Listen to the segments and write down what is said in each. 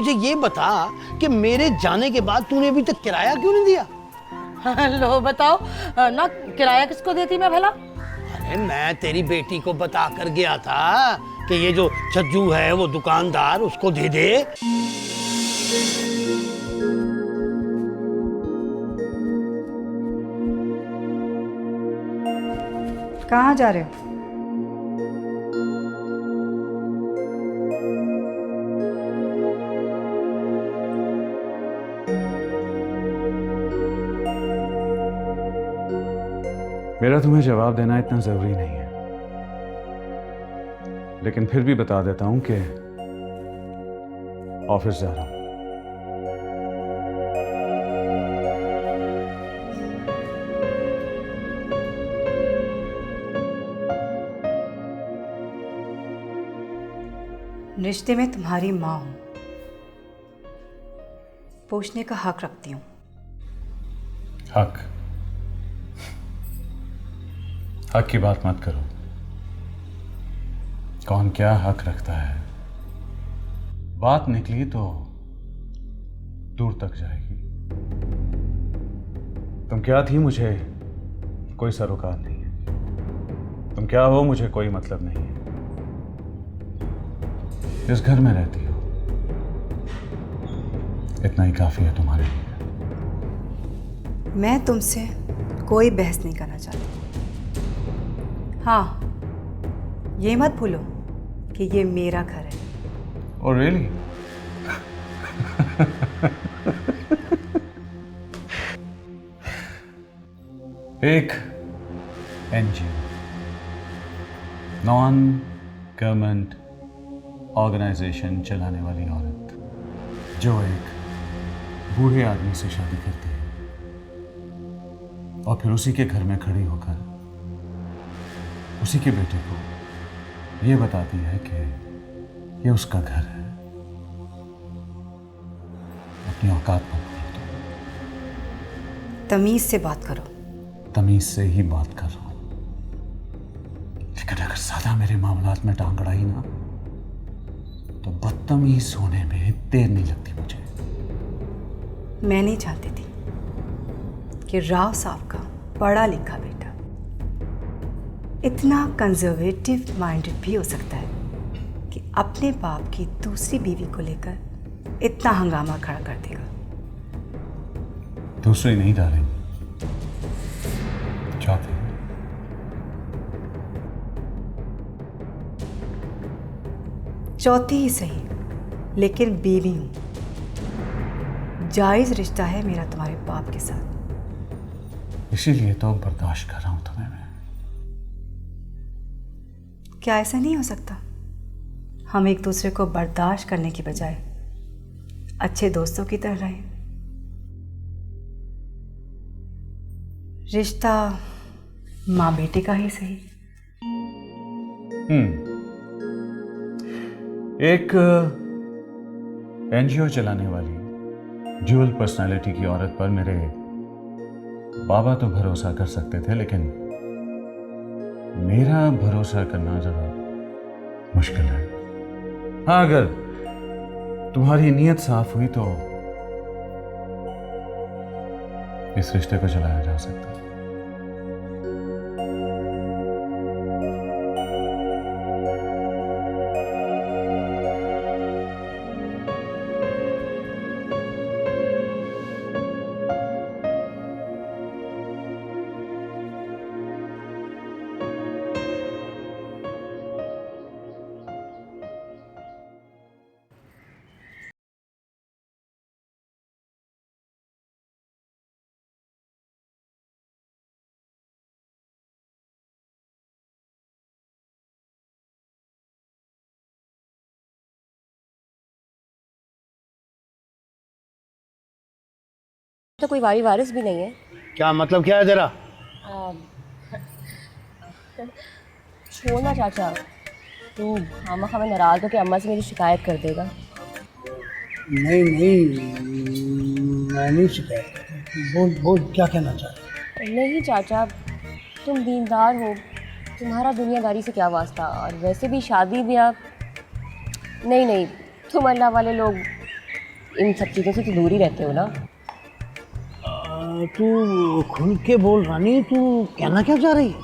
मुझे ये बता कि मेरे जाने के बाद तूने अभी तक किराया क्यों नहीं दिया? लो बताओ ना, किराया किसको देती मैं भला? अरे मैं तेरी बेटी को बता कर गया था कि ये जो छज्जू है वो दुकानदार, उसको दे दे। कहाँ जा रहे हो? मेरा तुम्हें जवाब देना इतना जरूरी नहीं है, लेकिन फिर भी बता देता हूं कि ऑफिस जा रहा हूं। रिश्ते में तुम्हारी माँ हूं, पूछने का हक रखती हूँ। हक की बात मत करो। कौन क्या हक रखता है, बात निकली तो दूर तक जाएगी। तुम क्या थी मुझे कोई सरोकार नहीं है, तुम क्या हो मुझे कोई मतलब नहीं है। इस घर में रहती हो, इतना ही काफी है तुम्हारे लिए। मैं तुमसे कोई बहस नहीं करना चाहती। हाँ, ये मत भूलो कि ये मेरा घर है। Oh really? एक एनजीओ, नॉन गवर्नमेंट ऑर्गेनाइजेशन चलाने वाली औरत जो एक बूढ़े आदमी से शादी करती है और फिर उसी के घर में खड़ी होकर उसी के बेटे को ये बताती है कि ये उसका घर है। अपनी औकात पर पकड़ दो। तमीज से बात करो। तमीज से ही बात कर रहा हूं, लेकिन अगर ज्यादा मेरे मामलात में टांग अड़ाई ना तो बदतमीज होने में देर नहीं लगती मुझे। मैं नहीं चाहती थी कि राव साहब का पढ़ा लिखा बेटा इतना कंजर्वेटिव माइंडेड भी हो सकता है कि अपने बाप की दूसरी बीवी को लेकर इतना हंगामा खड़ा कर देगा। दूसरी नहीं डालेंगे, चौथी। चौथी ही सही, लेकिन बीवी हूं। जायज रिश्ता है मेरा तुम्हारे बाप के साथ। इसीलिए तो बर्दाश्त कर रहा हूं तुम्हें मैं। क्या ऐसा नहीं हो सकता? हम एक दूसरे को बर्दाश्त करने की बजाय अच्छे दोस्तों की तरह रहें। रिश्ता माँ बेटे का ही सही। एक एनजीओ चलाने वाली ड्यूअल पर्सनालिटी की औरत पर मेरे बाबा तो भरोसा कर सकते थे, लेकिन मेरा भरोसा करना जरा मुश्किल है। हाँ, अगर तुम्हारी नीयत साफ हुई तो इस रिश्ते को चलाया जा सकता है। तो कोई वारी वारिस भी नहीं है। क्या मतलब क्या है तेरा? छोड़ना चाचा, तू खामखा में नाराज हो के अम्मा से मेरी शिकायत कर देगा। नहीं नहीं, मैं नहीं शिकायत करता। बोल बोल, क्या कहना चाहता? नहीं चाचा, तुम दीनदार हो, तुम्हारा दुनियादारी से क्या वास्ता। और वैसे भी शादी ब्याह नहीं, तुम अल्लाह वाले लोग इन सब चीज़ों से तो दूर ही रहते हो ना। तू खुल के बोल रानी, तू कहना क्या चाह रही है?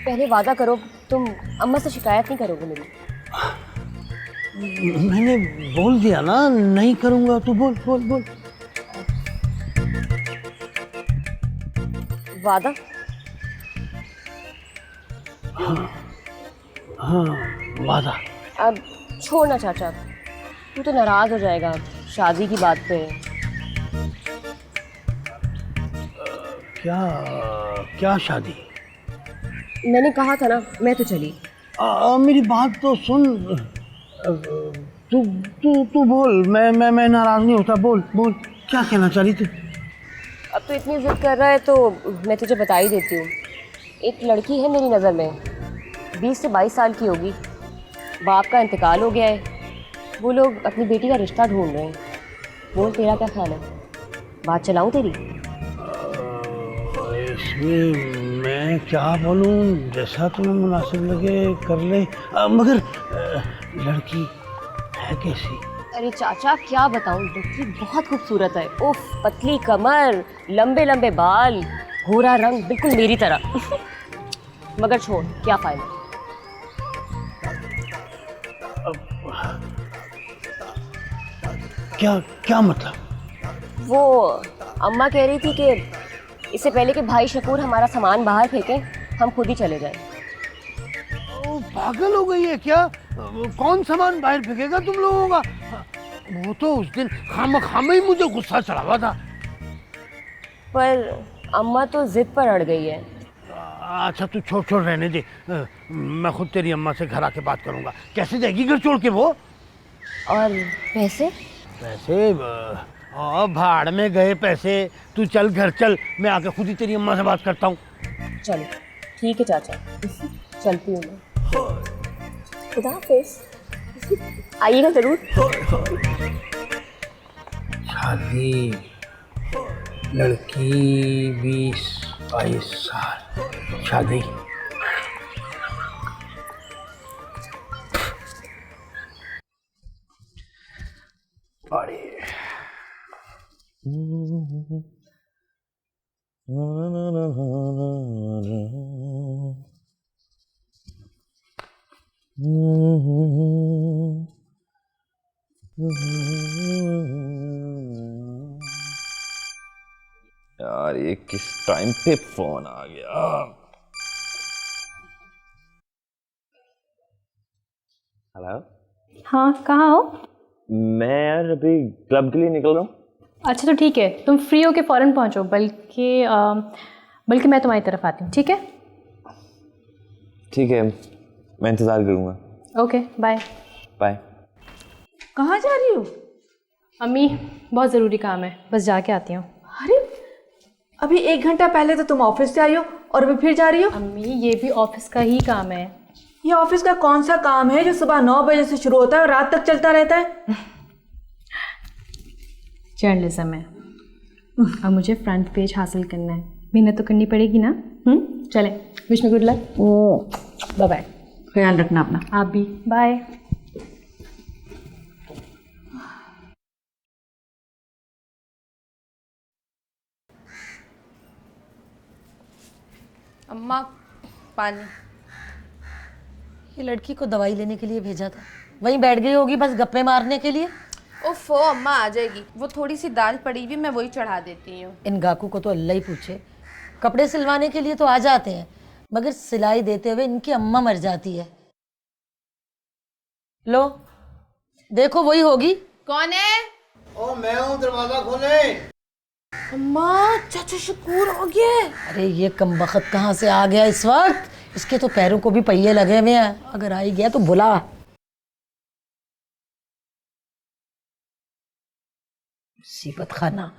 पहले वादा करो तुम अम्मा से शिकायत नहीं करोगे मेरी। मैंने बोल दिया ना नहीं करूँगा। तू बोल बोल बोल। वादा? हाँ वादा। अब छोड़ना चाचा, तू तो नाराज़ हो जाएगा शादी की बात पे। क्या शादी? मैंने कहा था ना, मैं तो चली। मेरी बात तो सुन। तू तू तू बोल। मैं नाराज नहीं होता। बोल बोल, क्या कहना चाह रही तू? अब तो इतनी जिद कर रहा है तो मैं तुझे बता ही देती हूँ। एक लड़की है मेरी नज़र में, 20 से 22 साल की होगी। बाप का इंतकाल हो गया है, वो लोग अपनी बेटी का रिश्ता ढूंढ रहे हैं। बोल तेरा क्या ख्याल है, बात चलाऊँ तेरी? इसमें मैं क्या बोलूँ, जैसा तुम्हें मुनासिब लगे कर ले। मगर लड़की है कैसी? अरे चाचा क्या बताऊँ, लड़की बहुत खूबसूरत है। उफ, पतली कमर, लंबे लंबे बाल, गोरा रंग, बिल्कुल मेरी तरह। मगर छोड़, क्या फायदा। क्या क्या मतलब? वो अम्मा कह रही थी कि इससे पहले कि भाई शकूर हमारा सामान बाहर फेंके, हम खुद ही चले जाएं। पागल हो गई है क्या? कौन सामान बाहर फेंकेगा तुम लोगों का? वो तो उस दिन खाम ही मुझे गुस्सा चढ़ा हुआ था। पर अम्मा तो जिद पर अड़ गई है। अच्छा तू छोड़ रहने दे। मैं खुद तेरी अम्मा से घर आके बात करूंगा। कैसे जाएगी घर छोड़ के वो? और पैसे? पैसे भाड़ में गए पैसे। तू चल घर चल, मैं आके खुद ही तेरी अम्मा से बात करता हूँ। चलो ठीक है चाचा, चलती हूँ मैं। खुदा हाफिज़, आइएगा जरूर। शादी, लड़की 20-22 साल, शादी। अरे यार ये किस टाइम पे फोन आ गया। हेलो। हाँ कहाँ हो? मैं यार अभी क्लब के लिए निकल रहा हूँ। अच्छा तो ठीक है, तुम फ्री हो के फ़ौरन पहुँचो, बल्कि मैं तुम्हारी तरफ आती हूँ। ठीक है? ठीक है, मैं इंतज़ार करूँगा। Okay bye. बाय। कहाँ जा रही हो? अम्मी बहुत ज़रूरी काम है, बस जाके आती हूँ। अरे अभी 1 घंटा पहले तो तुम ऑफिस से आई हो और अभी फिर जा रही हो? अम्मी ये भी ऑफिस का ही काम है। ये ऑफिस का कौन सा काम है जो सुबह 9 बजे से शुरू होता है और रात तक चलता रहता है? जर्नलिज्म है और मुझे फ्रंट पेज हासिल करना है, मेहनत तो करनी पड़ेगी ना। चले, wish me good luck. Bye bye. ख्याल रखना अपना। आप भी बाय। अम्मा पानी। ये लड़की को दवाई लेने के लिए भेजा था, वहीं बैठ गई होगी बस गप्पे मारने के लिए। ओफो अम्मा आ जाएगी, वो थोड़ी सी दाल पड़ी हुई, मैं वही चढ़ा देती हूँ। इन गाकू को तो अल्लाह ही पूछे, कपड़े सिलवाने के लिए तो आ जाते हैं मगर सिलाई देते हुए इनकी अम्मा मर जाती है। लो देखो वही होगी। कौन है? ओ मैं हूँ, दरवाजा खोले। अम्मा चाचा शकूर हो गया। अरे ये कमबख्त कहाँ से आ गया इस वक्त? इसके तो पैरों को भी पहिए लगे हुए हैं, अगर आ ही गया तो बुला। मुसीबत खाना,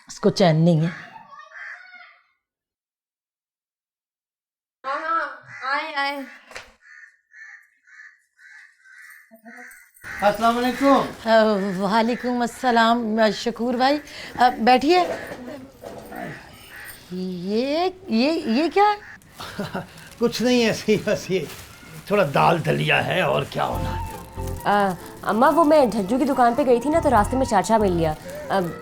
इसको चैन नहीं है। हाँ आए। अस्सलाम वालेकुम। वालेकुम अस्सलाम। शकूर भाई बैठिए। ये क्या है? कुछ नहीं, ऐसे ही बस ये थोड़ा दाल दलिया है और क्या होना है। अम्मा वो मैं झज्जू की दुकान पे गई थी ना, तो रास्ते में चाचा मिल लिया।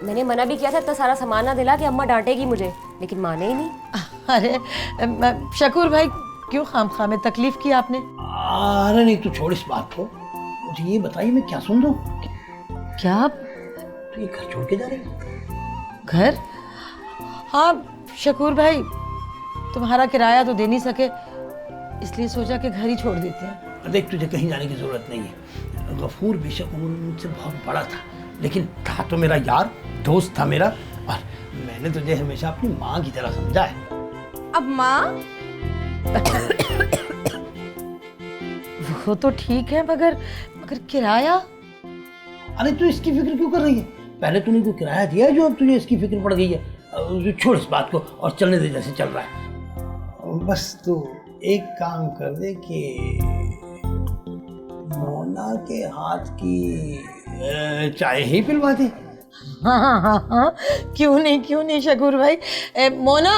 मैंने मना भी किया था इतना सारा सामान ना दिला कि अम्मा डांटेगी मुझे, लेकिन माने ही नहीं। अरे शकूर भाई, क्यों खामखा में तकलीफ की आपने? अरे नहीं, तू छोड़ इस बात को, मुझे ये बताइए मैं क्या सुन रहा हूँ? क्या? तू ये घर छोड़ के जा रही है? घर? हाँ शकूर भाई, तुम्हारा किराया तो दे नहीं सके, इसलिए सोचा कि घर ही छोड़ देते हैं। देख, तुझे कहीं जाने की जरूरत नहीं है। गफूर बेशक उम्र में मुझसे बहुत बड़ा था, लेकिन था तो मेरा यार, दोस्त था मेरा, और मैंने तुझे हमेशा अपनी माँ की तरह समझा है। अब माँ? वो तो ठीक है, मगर किराया? अरे तू इसकी फिक्र क्यों कर रही है? पहले तूने कोई किराया दिया है जो अब तुझे इसकी फिक्र पड़ गई है? छोड़ इस बात को और चलने दे जैसे चल रहा है। बस तू एक काम कर दे कि मोना के हाथ की चाय ही पिलवा दे। हाँ, क्यों नहीं शकूर भाई। मोना,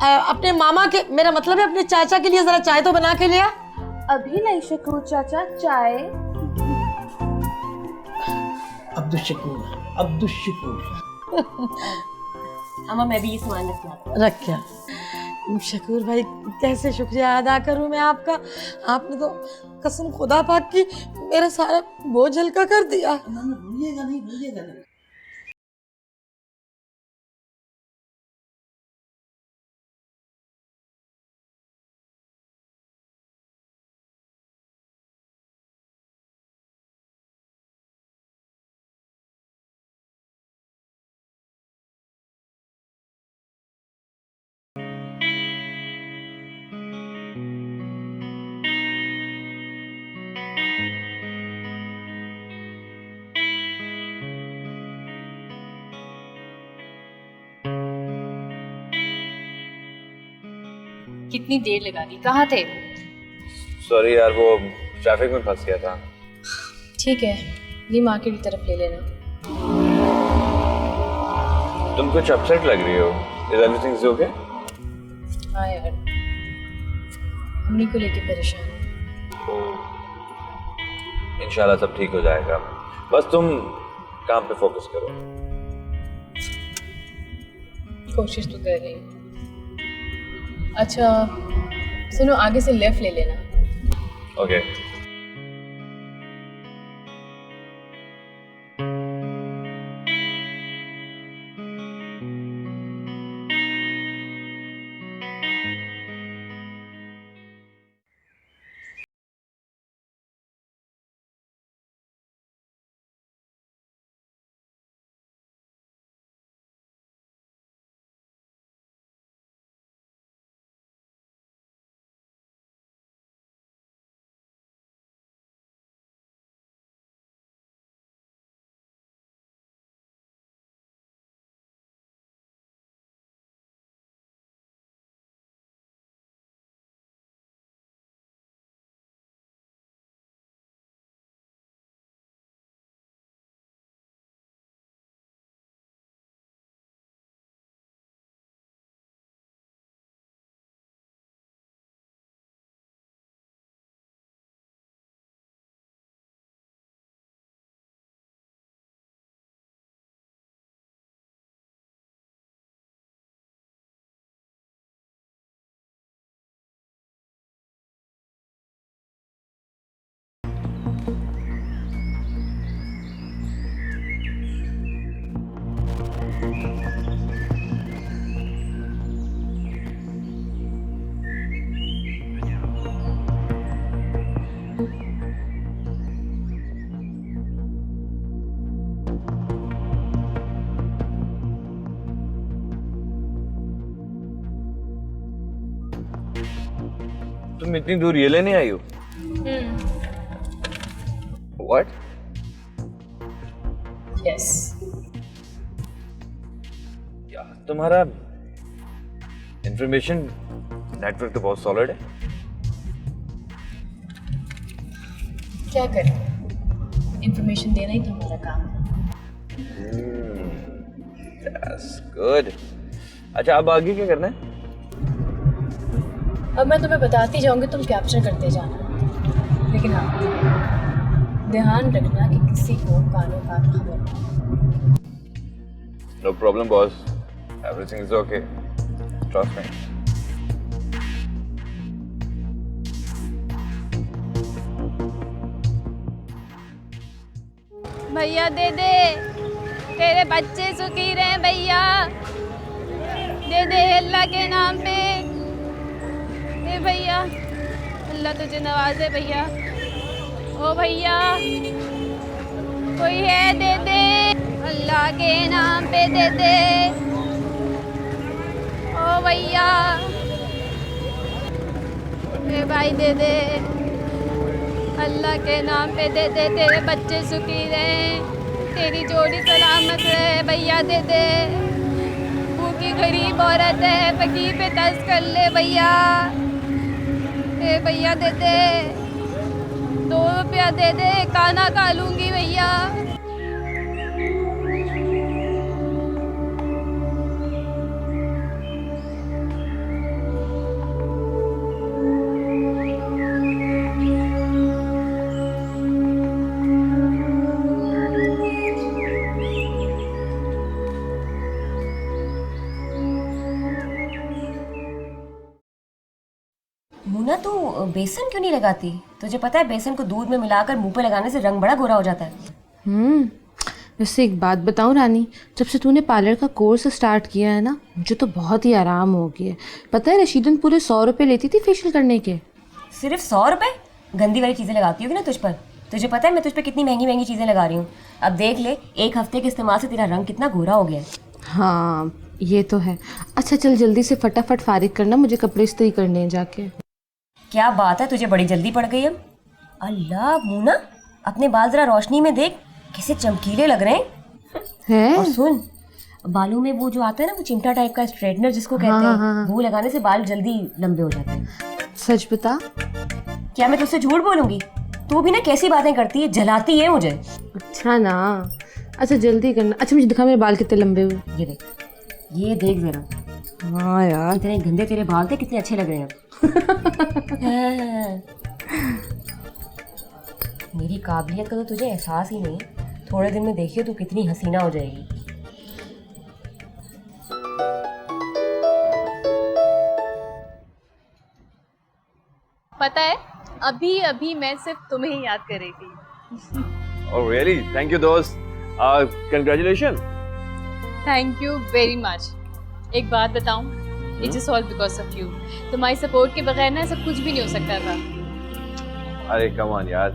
अपने मामा के, मेरा मतलब है अपने चाचा के लिए जरा चाय तो बना के लिया। अभी नहीं शकूर चाचा, चाय। अब्दुल शकूर। अम्मा मैं भी ये सामान रख क्या? शकूर भाई, कैसे शुक्रिया अदा करूं मैं आपका। आपने तो कसम खुदा पाक की मेरा सारा बोझ हल्का कर दिया। भूलिएगा नहीं। कितनी देर लगा दी, कहाँ थे? सॉरी यार, वो ट्रैफिक में फंस गया था। ठीक है, ये मार्केट की तरफ ले लेना। तुम कुछ अपसेट लग रही हो। Is everything okay? हाँ यार, अम्मी को लेके परेशान हूँ। इंशाल्लाह सब ठीक हो जाएगा, बस तुम काम पे फोकस करो। कोशिश तो कर रही हूँ। अच्छा सुनो, आगे से लेफ्ट ले लेना। ओके। तुम इतनी दूर ये लेने आई हो? What? Yes. यार तुम्हारा इंफॉर्मेशन नेटवर्क तो बहुत सॉलिड है। क्या करें, इंफॉर्मेशन देना ही तो हमारा काम है। That's good. अच्छा अब आगे क्या करना है? अब मैं तुम्हें बताती जाऊंगी, तुम कैप्चर करते जाना। लेकिन हाँ, ध्यान रखना कि किसी को कानों का खबर ना। No problem, boss. Everything is okay. Trust me. भैया दे दे, तेरे बच्चे सुखी रहे भैया, दे दे अल्लाह के नाम पे। ए भैया, अल्लाह तुझे नवाजे भैया। ओ भैया, कोई है दे दे, अल्लाह के नाम पे दे दे। ओ भैया, ए भाई दे दे, अल्लाह के नाम पे दे दे, तेरे बच्चे सुखी रहे, तेरी जोड़ी सलामत रहे भैया दे दे। भूखी गरीब औरत है, फकीर पे तरस कर ले भैया। ए भैया दे दे, 2 रुपया दे दे, खाना खा लूँगी भैया। मुन्ना, तू बेसन क्यों नहीं लगाती? तुझे पता है बेसन को दूध में मिलाकर मुंह पे लगाने से रंग बड़ा गोरा हो जाता है। वैसे एक बात बताऊं रानी, जब से तूने पार्लर का कोर्स स्टार्ट किया है ना, मुझे तो बहुत ही आराम हो गया है। पता है रशीदन पूरे 100 रुपये लेती थी फेशियल करने के। सिर्फ 100 रुपये? गंदी वाली चीज़ें लगाती होगी ना तुझ पर। तुझे पता है मैं तुझ पर कितनी महंगी महंगी चीज़ें लगा रही हूँ। अब देख ले, 1 हफ्ते के इस्तेमाल से तेरा रंग कितना गोरा हो गया है। हाँ ये तो है। अच्छा चल जल्दी से फटाफट फारिग करना, मुझे कपड़े इस्त्री करने हैं जाके। क्या बात है, तुझे बड़ी जल्दी पड़ गई अब। अल्लाह मुन्ना, अपने बाल जरा रोशनी में देख, कैसे चमकीले लग रहे हैं। और सुन, बालों में वो जो आता है ना, वो चिमटा टाइप का स्ट्रेटनर जिसको कहते हैं, वो लगाने से बाल जल्दी लंबे हो जाते हैं। सच बता। क्या मैं तुझसे झूठ बोलूंगी? तू भी ना कैसी बातें करती है, जलाती है मुझे। अच्छा ना, अच्छा जल्दी करना। अच्छा मुझे दिखा मेरे बाल कितने लंबे हुए। ये देख जरा। हाँ यार, इतने गंदे तेरे बाल थे, कितने अच्छे लग रहे हैं अब। मेरी काबिलियत का तो तुझे एहसास ही नहीं। थोड़े दिन में देखिए तू कितनी हसीना हो जाएगी। पता है, अभी अभी मैं सिर्फ तुम्हें ही याद कर रही थी। Oh really? Thank you दोस्त. Congratulations. Thank you very much. एक बात बताऊं, it is all because of you. तुम्हारी सपोर्ट के बगैर ना सब कुछ भी नहीं हो सकता था। अरे कम ऑन यार,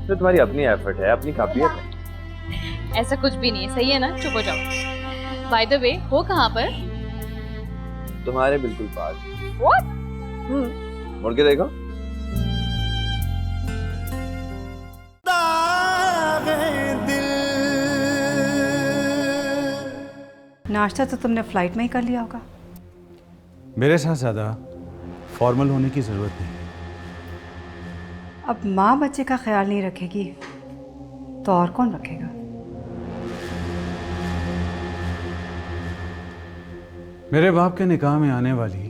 तो तुम्हारी अपनी एफर्ट है, अपनी काबिलियत है। ऐसा कुछ भी नहीं है, सही है ना? चुप हो जाओ। बाय द वे, हो कहाँ पर? तुम्हारे बिल्कुल पास। What? मुड़ के देखो। नाश्ता तो तुमने फ्लाइट में ही कर लिया होगा। मेरे साथ ज़्यादा फॉर्मल होने की ज़रूरत नहीं। अब माँ बच्चे का ख्याल नहीं रखेगी तो और कौन रखेगा? मेरे बाप के निकाह में आने वाली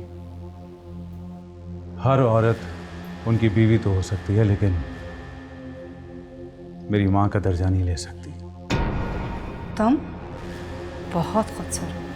हर औरत उनकी बीवी तो हो सकती है, लेकिन मेरी माँ का दर्जा नहीं ले सकती। तुम बहुत खूबसूरत।